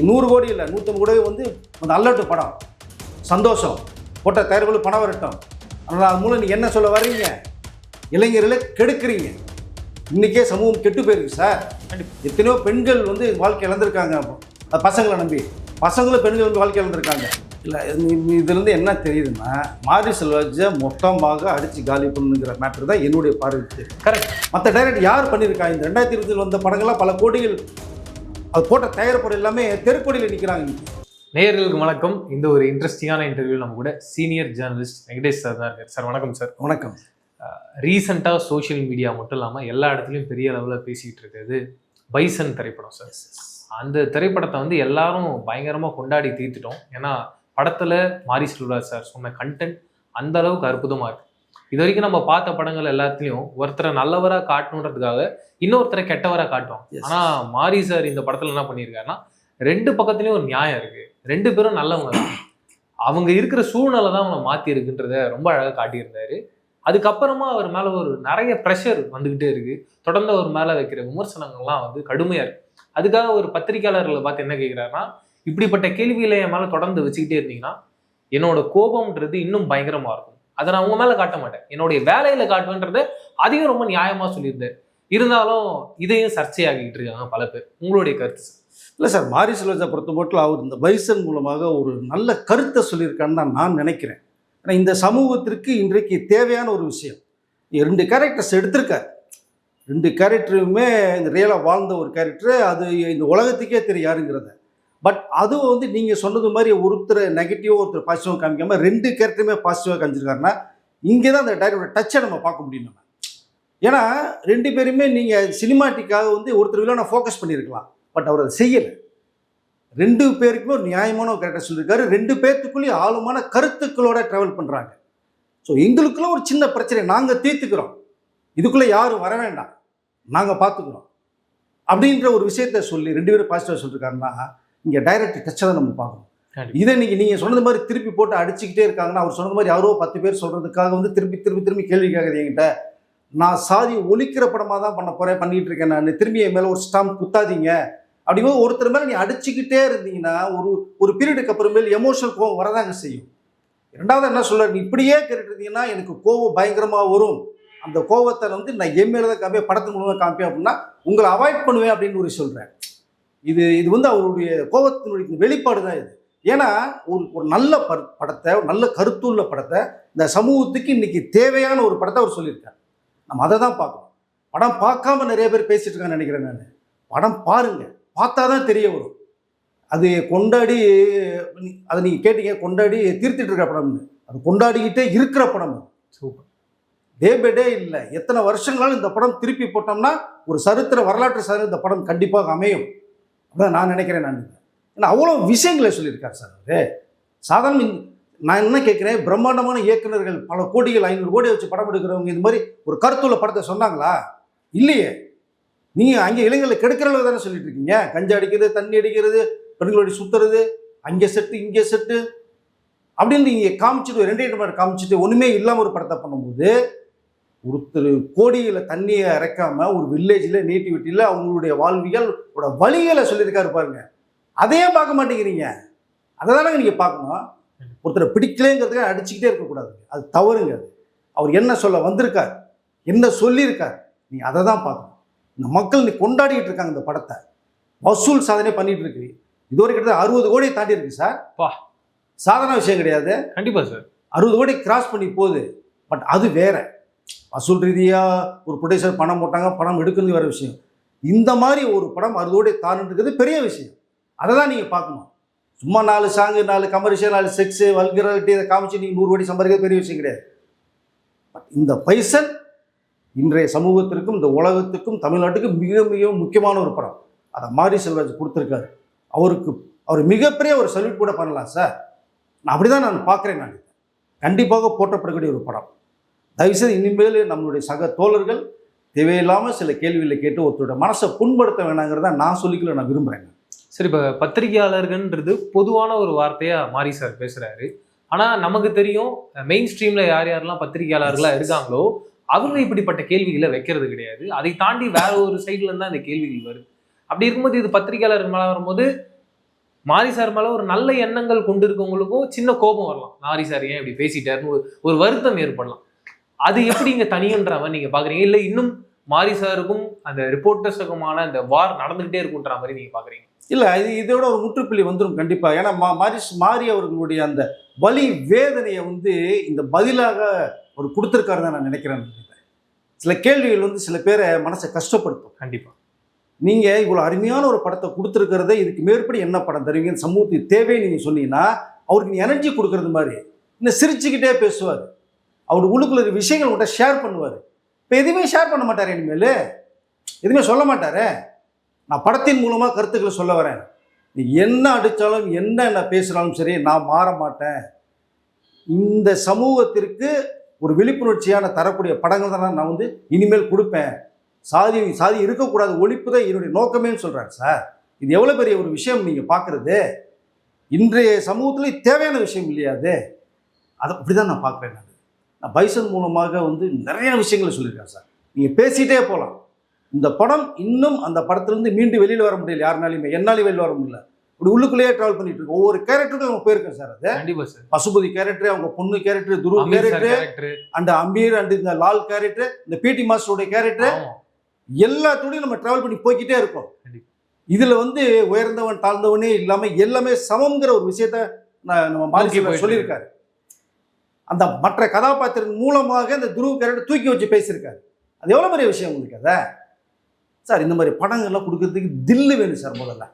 100 கோடி இல்லை 150 கோடி வந்து அல்லட்டு படம் சந்தோஷம் போட்ட தயாரிப்புகள் பணம் வரட்டும். ஆனால் அது மூலம் நீங்கள் என்ன சொல்ல வர்றீங்க? இளைஞர்களை கெடுக்கிறீங்க. இன்றைக்கே சமூகம் கெட்டு போயிருக்கு சார். எத்தனையோ பெண்கள் வந்து வாழ்க்கை இழந்திருக்காங்க. பசங்களை நம்பி பசங்களும் பெண்கள் வந்து வாழ்க்கை இழந்திருக்காங்க. இல்லை இதுலேருந்து என்ன தெரியுதுன்னா மாரி செல்வராஜை மொத்தமாக அடித்து காலி பண்ணுங்கிற மேட்ரு தான் என்னுடைய பார்வைக்கு. கரெக்ட். மற்ற டைரக்டர் யார் பண்ணியிருக்கா? இந்த 2020 வந்த படங்கள்லாம் பல கோடிகள் அது போட்ட தயாரிப்பு எல்லாமே தெருக்கோடியில் நிற்கிறாங்க. நேயர்களுக்கு வணக்கம். இந்த ஒரு இன்ட்ரெஸ்டிங்கான இன்டர்வியூ நம்ம கூட சீனியர் ஜேர்னலிஸ்ட் வெங்கடேஷ் சார் தான் இருக்கார். சார் வணக்கம். சார் வணக்கம். ரீசெண்டாக சோஷியல் மீடியா மட்டும் இல்லாமல் எல்லா இடத்துலையும் பெரிய அளவில் பேசிக்கிட்டு இருக்கிறது பைசன் திரைப்படம். சார் அந்த திரைப்படத்தை வந்து எல்லாரும் பயங்கரமாக கொண்டாடி தீர்த்துட்டோம். ஏன்னா படத்தில் மாரி செல்வராஜ் சார் சொன்ன கண்டென்ட் அந்த அளவுக்கு அற்புதமாக இருக்கு. இது வரைக்கும் நம்ம பார்த்த படங்கள் எல்லாத்துலேயும் ஒருத்தரை நல்லவராக காட்டணுன்றதுக்காக இன்னொருத்தரை கெட்டவராக காட்டுவோம். ஆனால் மாரி சார் இந்த படத்தில் என்ன பண்ணியிருக்காருன்னா ரெண்டு பக்கத்துலேயும் ஒரு நியாயம் இருக்கு. ரெண்டு பேரும் நல்லவங்க தான். அவங்க இருக்கிற சூழ்நிலை தான் அவங்களை மாற்றி இருக்குன்றத ரொம்ப அழகாக காட்டியிருந்தாரு. அதுக்கப்புறமா அவர் மேலே ஒரு நிறைய ப்ரெஷர் வந்துக்கிட்டே இருக்கு. தொடர்ந்து அவர் மேலே வைக்கிற விமர்சனங்கள்லாம் வந்து கடுமையாக இருக்கு. அதுக்காக ஒரு பத்திரிகையாளர்களை பார்த்து என்ன கேட்குறாருன்னா, இப்படிப்பட்ட கேள்விகளை என் மேலே தொடர்ந்து வச்சுக்கிட்டே இருந்தீங்கன்னா என்னோட கோபம்ன்றது இன்னும் பயங்கரமாக இருக்கும். அதை நான் உங்க மேலே காட்ட மாட்டேன், என்னுடைய வேலையில காட்டுவேன்றத அதையும் ரொம்ப நியாயமாக சொல்லியிருந்தார். இருந்தாலும் இதையும் சர்ச்சையாகிட்டு இருக்காங்க பல பேர். உங்களுடைய கருத்து சார்? இல்லை சார், மாரி செல்வராஜை பொறுத்த மட்டும் அவர் இந்த பைசன் மூலமாக ஒரு நல்ல கருத்தை சொல்லியிருக்கான்னு தான் நான் நினைக்கிறேன். ஏன்னா இந்த சமூகத்திற்கு இன்றைக்கு தேவையான ஒரு விஷயம். 2 கேரக்டர்ஸ் எடுத்திருக்கார். 2 கேரக்டருமே இந்த ரியலாக வாழ்ந்த ஒரு கேரக்டரு. அது இந்த உலகத்துக்கே தெரியும் யாருங்கிறத. பட் அதுவும் வந்து நீங்கள் சொன்னது மாதிரி ஒருத்தர் நெகட்டிவாக ஒருத்தர் பாசிட்டிவாக காமிக்காமல் 2 கேரக்டருமே பாசிட்டிவாக காமிச்சிருக்காருன்னா இங்கே தான் அந்த டைரக்டரோட டச்சை நம்ம பார்க்க முடியும். நம்ம ஏன்னா 2 பேருமே நீங்கள் சினிமாட்டிக்காக வந்து ஒருத்தர் வில்லனை ஃபோக்கஸ் பண்ணியிருக்கலாம். பட் அவர் அதை செய்யலை. 2 பேருக்குமே ஒரு நியாயமான ஒரு கேரக்டர் சொல்லியிருக்காரு. 2 பேர்த்துக்குள்ளேயும் ஆழமான கருத்துக்களோட ட்ராவல் பண்ணுறாங்க. ஸோ எங்களுக்குள்ள ஒரு சின்ன பிரச்சனை நாங்கள் தீர்த்துக்கிறோம், இதுக்குள்ளே யாரும் வர வேண்டாம், நாங்கள் பார்த்துக்கிறோம் அப்படின்ற ஒரு விஷயத்த சொல்லி 2 பேரும் பாசிட்டிவாக சொல்லியிருக்காருன்னா இங்கே டைரக்ட் டச்சை தான் நம்ம பார்க்கணும். இதை நீங்கள் சொன்னது மாதிரி திருப்பி போட்டு அடிச்சுக்கிட்டே இருக்காங்கன்னா, அவர் சொன்னது மாதிரி யாரோ 10 பேர் சொல்கிறதுக்காக வந்து திருப்பி கேள்வி கேட்குறது என்கிட்ட. நான் சாதி ஒழிக்கிற படமாக தான் பண்ணிகிட்டு இருக்கேன், நான் திரும்பி என் மேலே ஒரு ஸ்டாம்ப் குத்தாதீங்க அப்படிங்கும்போது ஒருத்தர் மேலே நீ அடிச்சுக்கிட்டே இருந்தீங்கன்னா ஒரு பீரியடுக்கு அப்புறமேல் எமோஷனல் கோவம் வரதாங்க செய்யும். 2வது என்ன சொல்கிறார், நீ இப்படியே கேட்டுட்டு இருந்தீங்கன்னா எனக்கு கோவம் பயங்கரமாக வரும், அந்த கோவத்தை வந்து நான் என் மேலே தான் காமிப்பேன், படத்தின் மூலமாக காமிப்பேன் அப்படின்னா உங்களை அவாய்ட் பண்ணுவேன் அப்படின்னு ஒரு சொல்கிறேன். இது வந்து அவருடைய கோபத்தினுடைய வெளிப்பாடு தான் இது. ஏன்னா ஒரு நல்ல படத்தை, ஒரு நல்ல கருத்துள்ள படத்தை, இந்த சமூகத்துக்கு இன்னைக்கு தேவையான ஒரு படத்தை அவர் சொல்லியிருக்கார். நம்ம அதை தான் பார்க்கணும். படம் பார்க்காம நிறைய பேர் பேசிட்டு இருக்கான்னு நினைக்கிறேன் நான். படம் பாருங்க, பார்த்தா தான் தெரிய வரும். அது கொண்டாடி, அதை நீங்கள் கேட்டீங்க, கொண்டாடி தீர்த்துட்டு இருக்கிற படம்னு. அது கொண்டாடிக்கிட்டே இருக்கிற படம். சூப்பர். டே பை டே இல்லை, எத்தனை வருஷங்களாலும் இந்த படம் திருப்பி போட்டோம்னா ஒரு சரித்திர வரலாற்று சாதனை இந்த படம் கண்டிப்பாக அமையும். அதான் நான் நினைக்கிறேன். நான் ஏன்னா அவ்வளோ விஷயங்களை சொல்லியிருக்காரு சார் அவர். சாதாரண நான் என்ன கேட்குறேன், பிரம்மாண்டமான இயக்குநர்கள் பல கோடிகள் 500 கோடி வச்சு படம் எடுக்கிறவங்க இது மாதிரி ஒரு கருத்துள்ள படத்தை சொன்னாங்களா? இல்லையே. நீங்கள் அங்கே இளைஞர்களை கெடுக்கிற அளவு தானே சொல்லிட்டு இருக்கீங்க. கஞ்சா அடிக்கிறது, தண்ணி அடிக்கிறது, பெண்களோட சுற்றுறது, அங்கே செட்டு இங்கே செட்டு அப்படின்னு நீங்கள் காமிச்சிட்டு 2 காமிச்சிட்டு ஒன்றுமே இல்லாமல் ஒரு படத்தை பண்ணும்போது ஒருத்தர் கோடியில் தண்ணியை இறக்காமல் ஒரு வில்லேஜில் நேட்டிவிட்டியில் அவங்களுடைய வாழ்வியலோட வழிகளை சொல்லியிருக்காரு பாருங்க. அதையே பார்க்க மாட்டேங்கிறீங்க. அதை தானே நீங்கள் பார்க்கணும். ஒருத்தரை பிடிக்கலேங்கிறதுக்காக அடிச்சுக்கிட்டே இருக்கக்கூடாது, அது தவறுங்க. அது அவர் என்ன சொல்ல வந்திருக்கார், என்ன சொல்லியிருக்கார், நீங்கள் அதை தான் பார்க்கணும். இந்த மக்கள் நீ கொண்டாடிட்டு இருக்காங்க இந்த படத்தை, வசூல் சாதனை பண்ணிட்டு இருக்கு. இதுவரை கிட்டத்தட்ட 60 கோடியை தாண்டி இருக்கு சார். சாதாரண விஷயம் கிடையாது. கண்டிப்பாக சார், 60 கோடி கிராஸ் பண்ணி போகுது. பட் அது வேற. வசூல் ரீதியாக ஒரு ப்ரொடியூசர் பணம் போட்டாங்க, பணம் எடுக்கிறது வேறு விஷயம். இந்த மாதிரி ஒரு படம் 60 கோடி தாண்டுறது பெரிய விஷயம். அதை தான் நீங்கள் பார்க்கணும். சும்மா 4 சாங்கு, 4 கமர்ஷியல், 4 செக்ஸு, வல்கராலிட்டி இதை காமிச்சு நீங்கள் 100 கோடி சம்பாதிக்கிறது பெரிய விஷயம் கிடையாது. பட் இந்த பைசன் இன்றைய சமூகத்திற்கும் இந்த உலகத்துக்கும் தமிழ்நாட்டுக்கும் மிக மிக முக்கியமான ஒரு படம். அதை மாரி செல்வராஜ் கொடுத்துருக்காரு. அவர் மிகப்பெரிய ஒரு சல்யூட் கூட பண்ணலாம் சார். நான் அப்படி தான் நான் பார்க்குறேன். நான் கண்டிப்பாக போற்றப்படக்கூடிய ஒரு படம். தயவுசெய்து இனிமேல் நம்மளுடைய சக தோழர்கள் தேவையில்லாமல் சில கேள்விகளை கேட்டு ஒருத்தரோட மனசை புண்படுத்த வேணாங்கிறத நான் சொல்லிக்கல நான் விரும்புகிறேன். சரி, இப்போ பத்திரிகையாளர்கள்ன்றது பொதுவான ஒரு வார்த்தையாக மாரி சார் பேசுகிறாரு. ஆனால் நமக்கு தெரியும் மெயின் ஸ்ட்ரீமில் யார் யாரெல்லாம் பத்திரிகையாளர்களாக இருக்காங்களோ அவங்க இப்படிப்பட்ட கேள்விகளை வைக்கிறது கிடையாது. அதை தாண்டி வேற ஒரு சைட்ல இருந்தால் அந்த கேள்விகள் வருது. அப்படி இருக்கும்போது இது பத்திரிகையாளர்கள் மேலே வரும்போது மாரி சார் மேல ஒரு நல்ல எண்ணங்கள் கொண்டு இருக்கவங்களுக்கும் சின்ன கோபம் வரலாம். மாரி சார் ஏன் இப்படி பேசிட்டாருன்னு ஒரு வருத்தம் ஏற்படலாம். அது எப்படி இங்க தனியன்ற மாதிரி நீங்க பாக்குறீங்க? இல்ல இன்னும் மாரி சாருக்கும் அந்த ரிப்போர்ட்டர்ஸுக்குமான அந்த வார் நடந்துகிட்டே இருக்குன்ற மாதிரி நீங்க பாக்குறீங்க? இல்ல இதோட ஒரு முற்றுப்புள்ளி வந்துடும் கண்டிப்பா. ஏன்னா மாரி அவர்களுடைய அந்த வலி வேதனையை வந்து இந்த பதிலாக ஒரு கொடுத்துருக்காரு தான் நான் நினைக்கிறேன். சில கேள்விகள் வந்து சில பேரை மனசை கஷ்டப்படுத்தும். கண்டிப்பா. நீங்க இவ்வளவு அருமையான ஒரு படத்தை கொடுத்துருக்கிறத இதுக்கு மேற்படி என்ன படம் தருவீங்கன்னு சமூகத்துக்கு தேவையை நீங்க சொன்னீங்கன்னா அவருக்கு நீ எனர்ஜி கொடுக்கறது மாதிரி இன்னும் சிரிச்சுக்கிட்டே பேசுவார். அவர் உள்ளுக்குள்ள இருக்க விஷயங்கள் உங்கள்கிட்ட ஷேர் பண்ணுவார். இப்போ எதுவுமே ஷேர் பண்ண மாட்டார், இனிமேல் எதுவுமே சொல்ல மாட்டாரு. நான் படத்தின் மூலமாக கருத்துக்களை சொல்ல வரேன். நீ என்ன அடித்தாலும் என்ன பேசினாலும் சரி, நான் மாற மாட்டேன். இந்த சமூகத்திற்கு ஒரு விழிப்புணர்ச்சியான தரக்கூடிய படங்கள் தான் நான் வந்து இனிமேல் கொடுப்பேன். சாதி இருக்கக்கூடாது, ஒழிப்பு தான் என்னுடைய நோக்கமேன்னு சொல்கிறார் சார். இது எவ்வளோ பெரிய ஒரு விஷயம் நீங்கள் பார்க்குறது. இன்றைய சமூகத்தில் தேவையான விஷயம் இல்லையா அது? அதை அப்படி தான் நான் பார்க்குறேன். நான் பைசன் மூலமாக வந்து நிறைய விஷயங்களை சொல்லியிருக்கேன் சார். நீங்கள் பேசிகிட்டே போகலாம். இந்த படம் இன்னும் அந்த படத்துலேருந்து மீண்டும் வெளியில் வர முடியல யாருனாலையுமே, என்னாலையும் வெளியில் வர முடியல. இப்படி உள்ளுக்குள்ளேயே ட்ராவல் பண்ணிட்டு இருக்கோம். ஒவ்வொரு கேரக்டருக்கும் அவங்க போயிருக்கேன் சார். அது கண்டிப்பா சார். பசுபதி கேரக்டர், அவங்க பொண்ணு character, Dhruv character, and Ambir and இந்த லால் கேரக்டர், இந்த பிடி மாஸ்டருடைய கேரக்டர், எல்லாத்தோடையும் நம்ம ட்ராவல் பண்ணி போய்கிட்டே இருக்கோம். இதுல வந்து உயர்ந்தவன் தாழ்ந்தவனே இல்லாம எல்லாமே சமம்ங்கிற ஒரு விஷயத்த நம்ம மாரி சொல்லியிருக்காரு. அந்த மற்ற கதாபாத்திரத்தின் மூலமாக இந்த துருவ் கேரக்டர் தூக்கி வச்சு பேசியிருக்காரு. அது எவ்வளவு பெரிய விஷயம் உங்களுக்கு அதை சார். இந்த மாதிரி படங்கள்லாம் கொடுக்கறதுக்கு தில்லு வேணும் சார். முதல்ல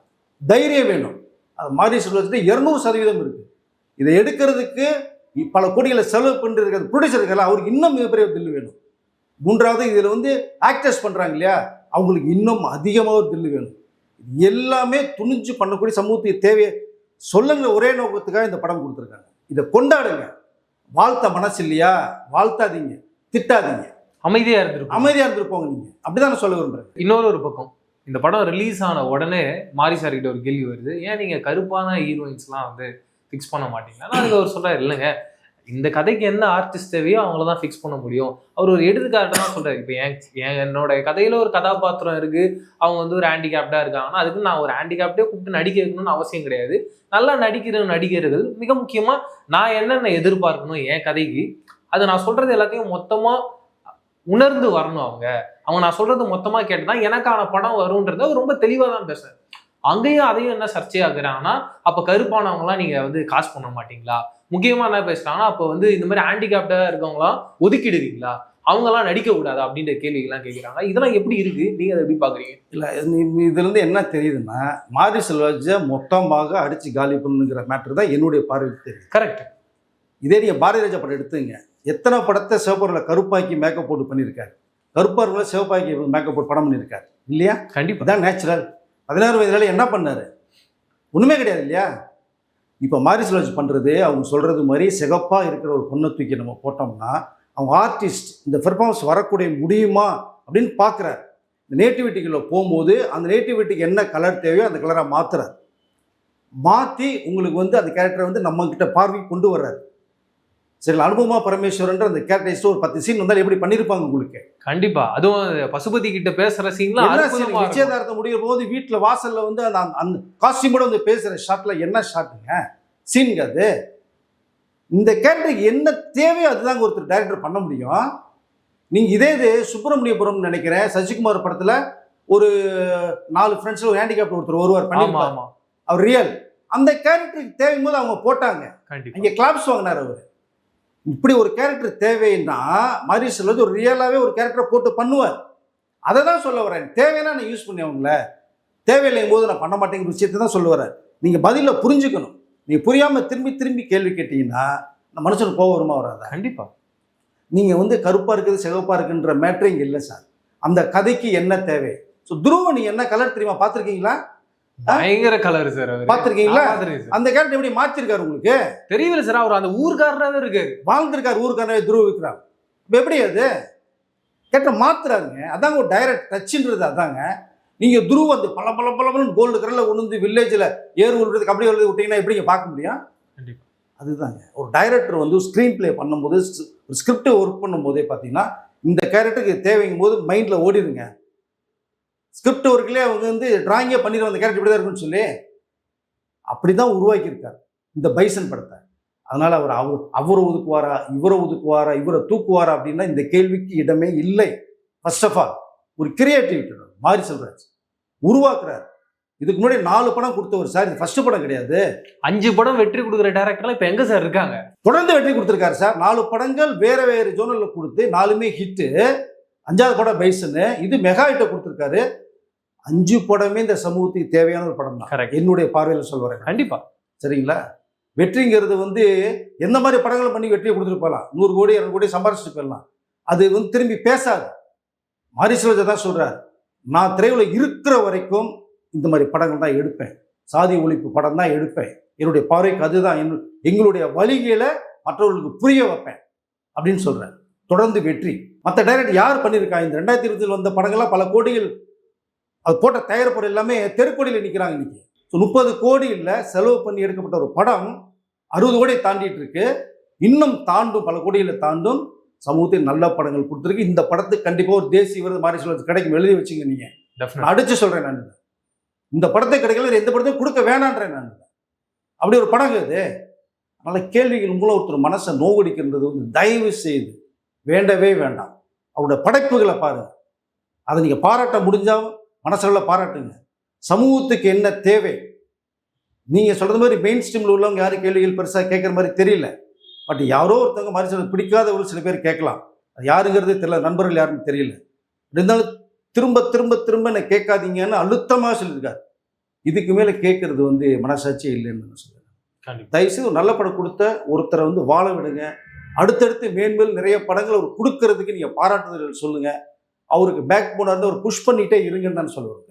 தைரியம் வேணும். அது மாரி செல்வத்துக்கு 200% இருக்கு. இதை எடுக்கிறதுக்கு பல கோடிகளை செலவு பண்ணிட்டு இருக்கிற ப்ரொடியூசர்கள் அவருக்கு இன்னும் மிகப்பெரிய தில்லு வேணும். மூன்றாவது இதில் வந்து ஆக்டர்ஸ் பண்ணுறாங்க இல்லையா, அவங்களுக்கு இன்னும் அதிகமாக ஒரு தில்லு வேணும். எல்லாமே துணிஞ்சு பண்ணக்கூடிய சமூகத்துக்கு தேவையை சொல்லுங்க ஒரே நோக்கத்துக்காக இந்த படம் கொடுத்துருக்காங்க. இதை கொண்டாடுங்க. வாழ்த்த மனசு இல்லையா, வாழ்த்தாதீங்க, திட்டாதீங்க, அமைதியா இருந்திருப்போங்க. நீங்க அப்படிதான் நான் சொல்ல விரும்புறேன். இன்னொரு பக்கம் இந்த படம் ரிலீஸ் ஆன உடனே மாரி சார் கிட்ட ஒரு கேள்வி வருது, ஏன் நீங்க கருப்பான ஹீரோயின்ஸ்லாம் வந்து ஃபிக்ஸ் பண்ண மாட்டீங்கன்னா? அதுக்கு அவர் சொல்றாரு, இல்லைங்க இந்த கதைக்கு என்ன ஆர்டிஸ்ட் தேவையோ அவங்கள தான் ஃபிக்ஸ் பண்ண முடியும். அவர் ஒரு எடுத்துக்காட்டு தான் சொல்றாரு. இப்போ என்னோட கதையில ஒரு கதாபாத்திரம் இருக்கு, அவங்க வந்து ஒரு ஹேண்டிகேப்டா இருக்காங்கன்னா அதுக்கு நான் ஒரு ஹேண்டிகேப்டே கூப்பிட்டு நடிக்க வைக்கணும்னு அவசியம் கிடையாது. நல்லா நடிக்கிற நடிகர்கள் மிக முக்கியமா நான் என்னென்ன எதிர்பார்க்கணும் என் கதைக்கு, அது நான் சொல்றது எல்லாத்தையும் மொத்தமா உணர்ந்து வரணும். அவங்க நான் சொல்றது மொத்தமா கேட்டுதான் எனக்கான படம் வரும்ன்றத ரொம்ப தெளிவா தான் பேசுறேன். அங்கேயும் அதையும் என்ன சர்ச்சையாக்குறாங்கன்னா, அப்ப கருப்பானவங்களாம் நீங்க வந்து காசு பண்ண மாட்டீங்களா? முக்கியமா என்ன பேசுறாங்கன்னா, அப்ப வந்து இந்த மாதிரி ஹேண்டிகேப்டா இருக்கவங்களாம் ஒதுக்கிடுவீங்களா? அவங்கெல்லாம் நடிக்க கூடாது அப்படின்ற கேள்விகள்லாம் கேட்குறாங்க. இதெல்லாம் எப்படி இருக்கு, நீங்க அதை எப்படி பாக்குறீங்க? இல்ல இதுல இருந்து என்ன தெரியுதுன்னா, மாரி செல்வராஜை மொத்தமாக அடிச்சு காலி பண்ணுங்கிற மேட்டர் தான் என்னுடைய பார்வைக்கு தெரியுது. கரெக்ட். இதே நீங்க பாரதி ராஜா படம் எடுத்துங்க, எத்தனை படத்தை சிவப்பரில் கருப்பாக்கி மேக்கப் போட்டு பண்ணியிருக்காரு, கருப்பார்களை சிவப்பாக்கி மேக்கப் போட்டு படம் பண்ணியிருக்காரு இல்லையா? கண்டிப்பா. தான் நேச்சுரல். 16 வயதுல என்ன பண்ணாரு? ஒண்ணுமே கிடையாது இல்லையா? இப்போ மாரி செல்வராஜ் பண்ணுறது, அவங்க சொல்கிறது மாதிரி சிகப்பாக இருக்கிற ஒரு பொண்ணை தூக்கி நம்ம போட்டோம்னா அவங்க ஆர்டிஸ்ட் இந்த பெர்ஃபார்மன்ஸ் வரக்கூடிய முடியுமா அப்படின்னு பார்க்குறாரு. இந்த நேட்டிவிட்டிக்குள்ளே போகும்போது அந்த நேட்டிவிட்டிக்கு என்ன கலர் தேவையோ அந்த கலராக மாற்றுறாரு. மாற்றி உங்களுக்கு வந்து அந்த கேரக்டரை வந்து நம்மக்கிட்ட பார்வைக்கு கொண்டு வர்றாரு. சரி, அனுபவமா பரமேஸ்வரன்ற அந்த கேரக்டரிஸ்ட் ஒரு 10 சீன் வந்தாலும் எப்படி பண்ணியிருப்பாங்க உங்களுக்கு? கண்டிப்பா. அதுவும் பசுபதி கிட்ட பேசுற சீன்லாம் நிச்சயதார்த்தம் முடியும் போது வீட்டில் வாசலில் வந்து அந்த அந்த காஸ்டியூமோட வந்து பேசுகிற ஷாட்டில் என்ன ஷாட்டுங்க சீனுங்க அது? இந்த கேரக்டருக்கு என்ன தேவையோ அதுதாங்க ஒருத்தர் டைரக்டர் பண்ண முடியும். நீங்கள் இது சுப்பிரமணியபுரம் நினைக்கிறேன் சசிகுமார் படத்தில் ஒரு 4 ஃப்ரெண்ட்ஸில் ஒரு ஹேண்டிகேப்ட் ஒருத்தர் ஒருவர் பண்ணிருப்பாங்க. அவர் ரியல் அந்த கேரக்டருக்கு தேவையும் போது அவங்க போட்டாங்க. இங்கே கிளாப்ஸ் வாங்கினார் அவர். இப்படி ஒரு கேரக்டர் தேவைன்னா மாரி செல்வராஜ் ஒரு ரியலாகவே ஒரு கேரக்டரை போட்டு பண்ணுவார். அதை தான் சொல்ல வரேன். தேவைன்னா நான் யூஸ் பண்ணி அவங்கள, தேவையில்லையும் போது நான் பண்ண மாட்டேங்கிற விஷயத்தை தான் சொல்ல வரேன். நீங்கள் பதிலில் புரிஞ்சுக்கணும். நீங்கள் புரியாமல் திரும்பி திரும்பி கேள்வி கேட்டீங்கன்னா அந்த மனுஷனுக்கு கோவம் வருமா வராதா? கண்டிப்பாக. நீங்கள் வந்து கருப்பாக இருக்குது சிவப்பாக இருக்குன்ற மேட்ரு இங்கே இல்லை சார். அந்த கதைக்கு என்ன தேவை? ஸோ துருவ நீங்கள் என்ன கலர் தெரியுமா? பார்த்துருக்கீங்களா? பயங்கர கலர் சார். பாத்திருக்கீங்களா? அந்த கேரக்டர் எப்படி மாத்திருக்காரு உங்களுக்கு தெரியல சார். அவர் அந்த ஊர்காரராவே இருக்காரு, வாழ்ந்திருக்காரு. ஊர்காரவே துருவ விக்ரம் எப்படி அது கேட்ட மாத்துறாருங்க. அதாங்க ஒரு டைரக்ட் டச்ன்றது. அதாங்க நீங்க துருவ வந்து பல பல பலன்னு கோல்டு கலர்ல கொண்டு வந்து வில்லேஜ்ல ஏறு விழுறதுக்கு அப்படியே எழுதி விட்டீங்கன்னா எப்படிங்க பார்க்க முடியும்? அதுதாங்க ஒரு டைரக்டர் வந்து ஸ்க்ரீன் பிளே பண்ணும்போது ஸ்கிரிப்டை ஒர்க் பண்ணும்போதே பார்த்தீங்கன்னா இந்த கேரக்டருக்கு தேவைங்கும் போது மைண்ட்ல ஓடிடுங்க. ஸ்கிரிப்ட் ஒர்க்லேயே அவங்க வந்து டிராயிங்கே பண்ணிடுவாங்க அந்த கேரக்டர் இப்படி தான் இருக்குன்னு சொல்லி. அப்படிதான் உருவாக்கியிருக்காரு இந்த பைசன் படத்தை. அதனால அவரை ஒதுக்குவாரா, இவரை தூக்குவாரா அப்படின்னா இந்த கேள்விக்கு இடமே இல்லை. ஃபர்ஸ்ட் ஆஃப் ஆல் ஒரு கிரியேட்டிவிட்டி மாரி செல்வராஜ் உருவாக்குறாரு. இதுக்கு முன்னாடி 4 படம் கொடுத்தவர் சார், இது ஃபர்ஸ்ட் படம் கிடையாது. 5 படம் வெற்றி கொடுக்குற டைரக்டர்லாம் இப்ப எங்க சார் இருக்காங்க? தொடர்ந்து வெற்றி கொடுத்துருக்காரு சார். 4 படங்கள் வேற ஜோனல்ல கொடுத்து 4மே ஹிட்டு. 5வது படம் பைசனு, இது மெகா ஹிட்டை கொடுத்துருக்காரு. 5 படமே இந்த சமூகத்துக்கு தேவையான ஒரு படம் தான் என்னுடைய பார்வையில் சொல்லுவாங்க. கண்டிப்பா சரிங்களா? வெற்றிங்கிறது எந்த மாதிரி படங்களும் பண்ணி வெற்றியை கொடுத்துட்டு போகலாம். 100 கோடி 200 கோடி சம்பாரிச்சுட்டு போயிடலாம். அது திரும்பி பேசாது. மாரி செல்வராஜ் தான் சொல்றாரு, நான் திரையுலகில் இருக்கிற வரைக்கும் இந்த மாதிரி படங்கள் தான் எடுப்பேன், சாதி ஒழிப்பு படம் தான் எடுப்பேன், என்னுடைய பார்வைக்கு அதுதான் எங்களுடைய வழிகளை மற்றவர்களுக்கு புரிய வைப்பேன் அப்படின்னு சொல்றாரு. தொடர்ந்து வெற்றி. மற்ற டைரக்டர் யார் பண்ணியிருக்கா? இந்த 2020 வந்த படங்கள்லாம் பல கோடிகள் அது போட்ட தயாரிப்பு எல்லாமே தெருக்கோடியில் நிற்கிறாங்க. இன்னைக்கு 30 கோடி இல்லை செலவு பண்ணி எடுக்கப்பட்ட ஒரு படம் 60 கோடியை தாண்டிட்டு இருக்கு. இன்னும் தாண்டும், பல கோடிகளை தாண்டும். சமூகத்தில் நல்ல படங்கள் கொடுத்துருக்கு. இந்த படத்துக்கு கண்டிப்பாக ஒரு தேசிய விருது மாரி செல்வராஜ் கிடைக்கும், எழுதி வச்சுங்க. நீங்க அடிச்சு சொல்றேன் நான், இந்த படத்தை கிடைக்கல எந்த படத்தையும் கொடுக்க வேணான்றேன் நான். அப்படி ஒரு படம் இது. அதனால கேள்விகள் மூலம் ஒருத்தர் மனசை நோவடிக்கின்றது தயவு செய்து வேண்டவே வேண்டாம். அவருடைய படைப்புகளை பாருங்க, அதை நீங்க பாராட்ட முடிஞ்சா மனசுல பாராட்டுங்க. சமூகத்துக்கு என்ன தேவை? நீங்க சொல்றது மாதிரி மெயின் ஸ்ட்ரீம்ல உள்ளவங்க யாரும் கேள்விகள் பெருசா கேட்கற மாதிரி தெரியல. பட் யாரோ ஒருத்தவங்க மாரி செல்வராஜ் பிடிக்காதவர்கள் சில பேர் கேட்கலாம். அது யாருங்கிறதே தெரியல, நண்பர்கள் யாருன்னு தெரியல. இருந்தாலும் திரும்ப திரும்ப திரும்ப என்ன கேட்காதீங்கன்னு அழுத்தமாக சொல்லியிருக்காரு. இதுக்கு மேலே கேட்கறது மனசாட்சியே இல்லைன்னு நான் சொல்லுவேன். தயவுசெய்து ஒரு நல்ல படம் கொடுத்த ஒருத்தரை வாழ விடுங்க. அடுத்தடுத்து மேன்மேல் நிறைய படங்கள் அவர் கொடுக்கறதுக்கு நீங்கள் பாராட்டுதல் சொல்லுங்க. அவருக்கு பேக் போனாக இருந்தால் ஒரு புஷ் பண்ணிட்டே இருங்கன்னு தான் சொல்லுவேன்.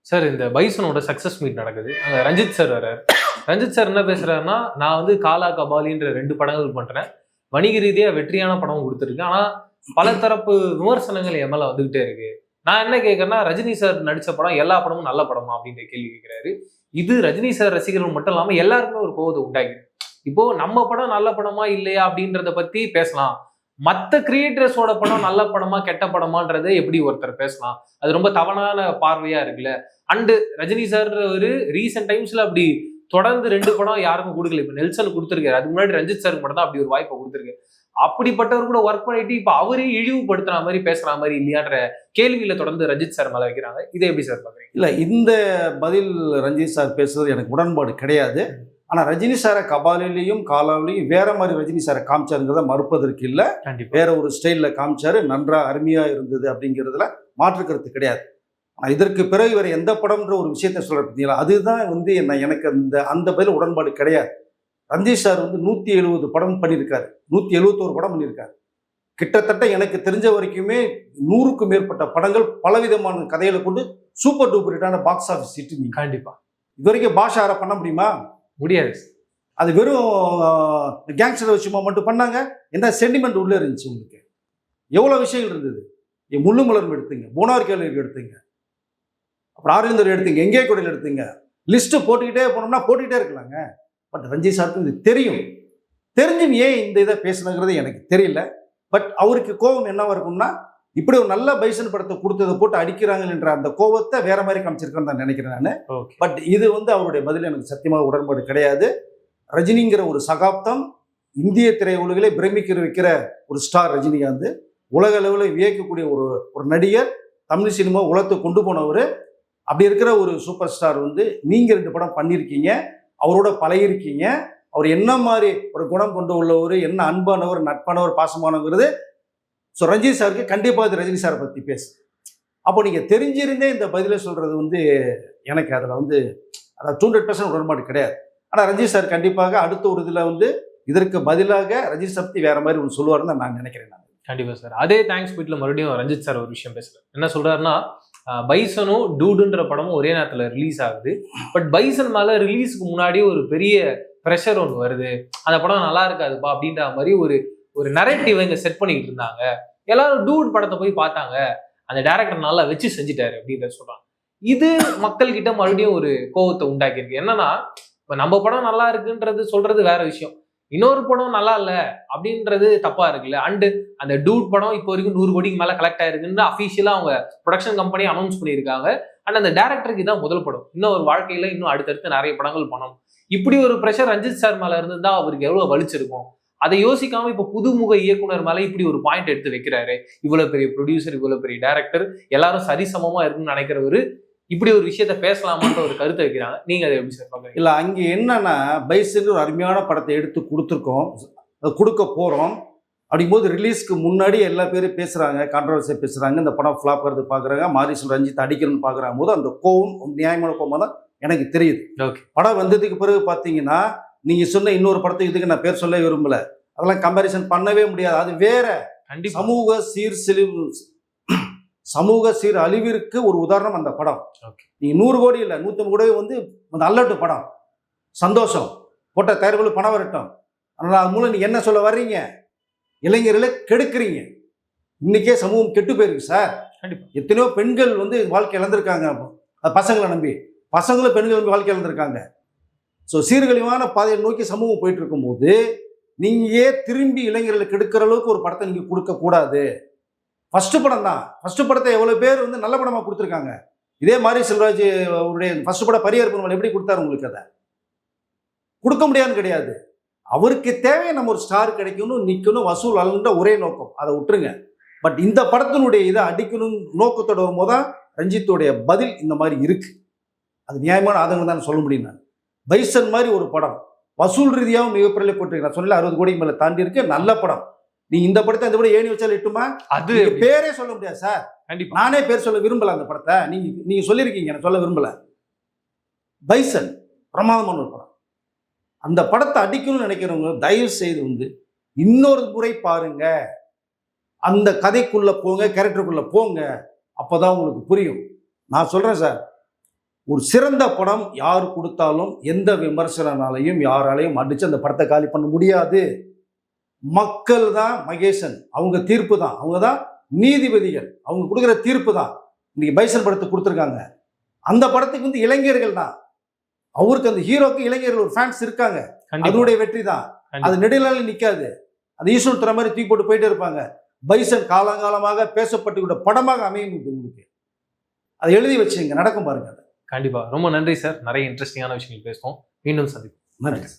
சார், இந்த பைசனோட சக்சஸ் மீட் நடக்குது, அங்கே ரஞ்சித் சார் வர்றாரு. ரஞ்சித் சார் என்ன பேசுறாருன்னா, நான் காலா கபாலின்ற 2 படங்கள் பண்றேன், வணிக ரீதியாக வெற்றியான படமும் கொடுத்துருக்கேன், ஆனால் பல தரப்பு விமர்சனங்கள் என் மேலே வந்துகிட்டே இருக்கு. நான் என்ன கேட்கறேன்னா, ரஜினி சார் நடிச்ச படம் எல்லா படமும் நல்ல படமா அப்படின்ற கேள்வி கேட்கிறாரு. இது ரஜினி சார் ரசிகர்கள் மட்டும் இல்லாம எல்லாருக்குமே ஒரு கோவத்தை உண்டாகிடும். இப்போ நம்ம படம் நல்ல படமா இல்லையா அப்படின்றத பத்தி பேசலாம், மற்ற கிரியேட்டர்ஸோட படம் நல்ல படமா கெட்ட படமான்றதை எப்படி ஒருத்தர் பேசலாம்? அது ரொம்ப தவறான பார்வையா இருக்குல்ல. அண்டு ரஜினி சார் ஒரு ரீசெண்ட் டைம்ஸ்ல அப்படி தொடர்ந்து 2 படம் யாருக்கும் கொடுக்கல. இப்ப நெல்சன் கொடுத்துருக்காரு, அதுக்கு முன்னாடி ரஞ்சித் சாருக்கு மட்டும் தான் அப்படி ஒரு வாய்ப்பை கொடுத்துருக்கு. அப்படிப்பட்டவர் கூட ஒர்க் பண்ணிட்டு இப்ப அவரே இழிவுபடுத்துற மாதிரி பேசுற மாதிரி இல்லையான்ற கேள்வியில தொடர்ந்து ரஞ்சித் சார் மேல வைக்கிறாங்க. இதை எப்படி சார் பாக்குறீங்க? இல்ல, இந்த பதில் ரஞ்சித் சார் பேசுறது எனக்கு உடன்பாடு கிடையாது. ஆனா ரஜினி சாரை கபாலிலையும் காலாவிலையும் வேற மாதிரி ரஜினி சாரை காமிச்சாருங்கிறத மறுப்பதற்கு இல்லை. வேற ஒரு ஸ்டைல்ல காமிச்சாரு, நன்றா அருமையா இருந்தது அப்படிங்கிறதுல மாற்றுக்கிறது கிடையாது. ஆனால் இதற்கு பிறகு வேற எந்த படம்ன்ற ஒரு விஷயத்த சொல்ற பார்த்தீங்களா, அதுதான் எனக்கு அந்த பதில் உடன்பாடு கிடையாது. ரஞ்சித் சார் 170 படம் பண்ணியிருக்காரு, 171 படம் பண்ணியிருக்காரு. கிட்டத்தட்ட எனக்கு தெரிஞ்ச வரைக்குமே 100க்கும் மேற்பட்ட படங்கள் பலவிதமான கதைகளை கொண்டு சூப்பர் டூப்பர் ஹிட்டான பாக்ஸ் ஆஃபீஸ் ஹிட். கண்டிப்பா இது வரைக்கும் பாஷாரை பண்ண முடியுமா? முடியாது. அது வெறும் கேங்ஸ்டர் வச்சுமா மட்டும் பண்ணாங்க. என்ன சென்டிமெண்ட் உள்ள இருந்துச்சு உங்களுக்கு? எவ்வளோ விஷயங்கள் இருந்தது. முள்ளு மலர்ந்து எடுத்துங்க, போனார் கேள்வி எடுத்துங்க, அப்புறம் ஆரியந்தர் எடுத்துங்க, எங்கே கோடையில் எடுத்துங்க, லிஸ்ட்டு போட்டுக்கிட்டே போனோம்னா போட்டுக்கிட்டே இருக்கலாங்க. பட் ரஞ்சித் சாருக்கு இது தெரியும். தெரிஞ்சும் ஏன் இந்த இதை பேசுனங்கிறது எனக்கு தெரியல. பட் அவருக்கு கோபம் என்னவா இருக்கும்னா, இப்படி ஒரு நல்ல பைசன் படத்தை கொடுத்ததை போட்டு அடிக்கிறாங்க என்ற அந்த கோபத்தை வேற மாதிரி காமிச்சிருக்கேன்னு நான் நினைக்கிறேன் நான். பட் இது அவருடைய பதில் எனக்கு சத்தியமாக உடன்பாடு கிடையாது. ரஜினிங்கிற ஒரு சகாப்தம் இந்திய திரையுலகிலே பிரமிக்கிற வைக்கிற ஒரு ஸ்டார் ரஜினிகாந்த், உலக அளவில் வியக்கக்கூடிய ஒரு நடிகர், தமிழ் சினிமா உலகத்தை கொண்டு போனவர். அப்படி இருக்கிற ஒரு சூப்பர் ஸ்டார் நீங்க 2 படம் பண்ணியிருக்கீங்க, அவரோட பழகிருக்கீங்க. அவர் என்ன மாதிரி ஒரு குணம் கொண்டு உள்ளவர், என்ன அன்பானவர், நட்பானவர், பாசமானவங்கிறது. ஸோ ரஞ்சித் சாருக்கு கண்டிப்பாக இது ரஜினி சாரை பற்றி பேசு. அப்போ நீங்கள் தெரிஞ்சிருந்தே இந்த பதிலை சொல்கிறது எனக்கு அதில் அதாவது 200% உடன்பாடு கிடையாது. ஆனால் ரஞ்சித் சார் கண்டிப்பாக அடுத்த ஒரு இதில் இதற்கு பதிலாக ரஞ்சித் சார் பற்றி வேற மாதிரி ஒன்று சொல்லுவாருன்னு நான் நினைக்கிறேன். நான் கண்டிப்பாக சார். அதே தேங்க்ஸ் மீட்ல மறுபடியும் ரஞ்சித் சார் ஒரு விஷயம் பேசுகிறார். என்ன சொல்கிறாருன்னா, பைசனும் டூடுன்ற படமும் ஒரே நேரத்தில் ரிலீஸ் ஆகுது. பட் பைசன் மேலே ரிலீஸுக்கு முன்னாடி ஒரு பெரிய ப்ரெஷர் ஒன்று வருது, அந்த படம் நல்லா இருக்காதுப்பா அப்படின்ற மாதிரி ஒரு நரேட்டிவ் இங்கே செட் பண்ணிக்கிட்டு இருந்தாங்க. எல்லாரும் டூட் படத்தை போய் பார்த்தாங்க, அந்த டைரக்டர் நல்லா வச்சு செஞ்சுட்டாரு அப்படின்றத சொல்றாங்க. இது மக்கள் கிட்ட மறுபடியும் ஒரு கோவத்தை உண்டாக்கியிருக்கு. என்னன்னா, இப்போ நம்ம படம் நல்லா இருக்குன்றது சொல்றது வேற விஷயம், இன்னொரு படம் நல்லா இல்லை அப்படின்றது தப்பா இருக்குல்ல. அண்டு அந்த டூட் படம் இப்போ வரைக்கும் 100 கோடிக்கு மேலே கலெக்ட் ஆயிருக்குன்னு அஃபீஷியலாக அவங்க ப்ரொடக்ஷன் கம்பெனி அனௌன்ஸ் பண்ணியிருக்காங்க. அண்ட் அந்த டேரக்டருக்கு இதான் முதல் படம், இன்னும் ஒரு வாழ்க்கையில இன்னும் அடுத்தடுத்து நிறைய படங்கள் பண்ணணும். இப்படி ஒரு ப்ரெஷர் ரஞ்சித் சார் மேல இருந்திருந்தா அவருக்கு எவ்வளவு வலிச்சிருக்கும். அதை யோசிக்காம இப்ப புதுமுக இயக்குனர் மேல இப்படி ஒரு பாயிண்ட் எடுத்து வைக்கிறாரு. இவ்வளவு பெரிய ப்ரொடியூசர், இவ்வளவு பெரிய டைரக்டர், எல்லாரும் சரிசமமா இருக்குன்னு நினைக்கிறவரு இப்படி ஒரு விஷயத்த பேசலாமான்ற ஒரு கருத்தை வைக்கிறாங்க. நீங்க அதை எப்படி சார் பாக்குறீங்க? இல்லை, அங்கே என்னன்னா பைசன் ஒரு அருமையான படத்தை எடுத்து கொடுத்துருக்கோம், அதை கொடுக்க போகிறோம். அப்படிங்கும்போது ரிலீஸ்க்கு முன்னாடி எல்லா பேரும் பேசுகிறாங்க, கான்ட்ரவர்சியாக பேசுகிறாங்க, இந்த படம் ஃப்ளாப் ஆகிறது பார்க்குறாங்க, மாரிசல் ரஞ்சித் அடிக்கணும்னு பார்க்குறாங்க போது அந்த கோவம் நியாயமான கோவமாக தான் எனக்கு தெரியுது. ஓகே. படம் வந்ததுக்கு பிறகு பார்த்தீங்கன்னா நீங்கள் சொன்ன இன்னொரு படத்துக்கு இதுக்கு நான் பேர் சொல்ல விரும்பல, அதெல்லாம் கம்பேரிசன் பண்ணவே முடியாது. அது வேற. கண்டிப்பா. சமூக சீர் அழிவிற்கு ஒரு உதாரணம் அந்த படம். ஓகே. நீங்க 100 கோடி இல்லை 150 கோடி வந்து நல்லட்டு படம், சந்தோஷம், போட்ட தயாரிப்புல பணம் வரட்டும். ஆனால் அது மூலம் நீங்க என்ன சொல்ல வர்றீங்க? இளைஞர்களை கெடுக்கிறீங்க. இன்னைக்கே சமூகம் கெட்டு போயிருக்கு சார். கண்டிப்பா. எத்தனையோ பெண்கள் வந்து வாழ்க்கை இழந்திருக்காங்க, பசங்களை நம்பி. பசங்களும் பெண்கள் நம்பி வாழ்க்கை இழந்திருக்காங்க. ஸோ சீர்கழிவான பாதையை நோக்கி சமூகம் போயிட்டு இருக்கும்போது நீங்க திரும்பி இளைஞர்களை கெடுக்கிற அளவுக்கு ஒரு படத்தை நீங்க கொடுக்க கூடாது. ஃபர்ஸ்ட் படம் தான். ஃபர்ஸ்ட் படத்தை எவ்வளவு பேர் வந்து நல்ல படமா கொடுத்துருக்காங்க. இதே மாதிரி செல்வராஜ் அவருடைய ஃபர்ஸ்ட் படம் பரியர் பெருமாள் எப்படி கொடுத்தாரு உங்களுக்கு? அதை கொடுக்க முடியாதுன்னு கிடையாது. அவருக்கு தேவையை நம்ம ஒரு ஸ்டார் கிடைக்கணும், நிற்கணும், வசூல் அல்ன்ற ஒரே நோக்கம். அதை விட்டுருங்க. பட் இந்த படத்தினுடைய இதை அடிக்கணும் நோக்கத்தோட வரும்போது தான் ரஞ்சித்தோடைய பதில் இந்த மாதிரி இருக்கு. அது நியாயமான ஆதங்கம் தான் சொல்ல முடியும். நான் பைசன் மாதிரி ஒரு படம் வசூல் ரீதியாகவும் மிகப்பெரிய போட்டிருக்கு. நான் சொன்னல 60 கோடி மேல தாண்டி இருக்கு, நல்ல படம். நீ இந்த படத்தை இந்த படம் ஏணி வச்சாலும் எட்டுமா? அது பேரே சொல்ல முடியாது சார். கண்டிப்பா. நானே பேர் சொல்ல விரும்பல அந்த படத்தை. நீங்க சொல்லியிருக்கீங்க, நான் சொல்ல விரும்பல. பைசன் பிரமாதமான ஒரு படம். அந்த படத்தை அடிக்கணும்னு நினைக்கிறவங்க தயவு செய்து வந்து இன்னொரு முறை பாருங்க, அந்த கதைக்குள்ள போங்க, கேரக்டருக்குள்ள போங்க, அப்பதான் உங்களுக்கு புரியும். நான் சொல்றேன் சார், ஒரு சிறந்த படம் யார் கொடுத்தாலும் எந்த விமர்சனாலையும் யாராலையும் அடிச்சு அந்த படத்தை காலி பண்ண முடியாது. மக்கள் தான் மகேசன், அவங்க தீர்ப்பு தான், அவங்க தான் நீதிபதிகள், அவங்க கொடுக்குற தீர்ப்பு தான் இன்னைக்கு பைசன் படத்தை கொடுத்துருக்காங்க. அந்த படத்துக்கு வந்து இளைஞர்கள் தான், அவருக்கு அந்த ஹீரோக்கு இளைஞர்கள் ஒரு ஃபேன்ஸ் இருக்காங்க. அதனுடைய வெற்றி தான். அது நெடுநாளில் நிற்காது. அது ஈஸ்வரன் தர மாதிரி தூக்கி போட்டு போயிட்டே இருப்பாங்க. பைசன் காலங்காலமாக பேசப்பட்டுவிட்ட படமாக அமையும் உங்களுக்கு. அதை எழுதி வச்சுங்க, நடக்கும் பாருங்க. கண்டிப்பா. ரொம்ப நன்றி சார். நிறைய இன்ட்ரெஸ்டிங்கான விஷயங்கள் பேசுவோம். மீண்டும் சந்திப்போம். நன்றி.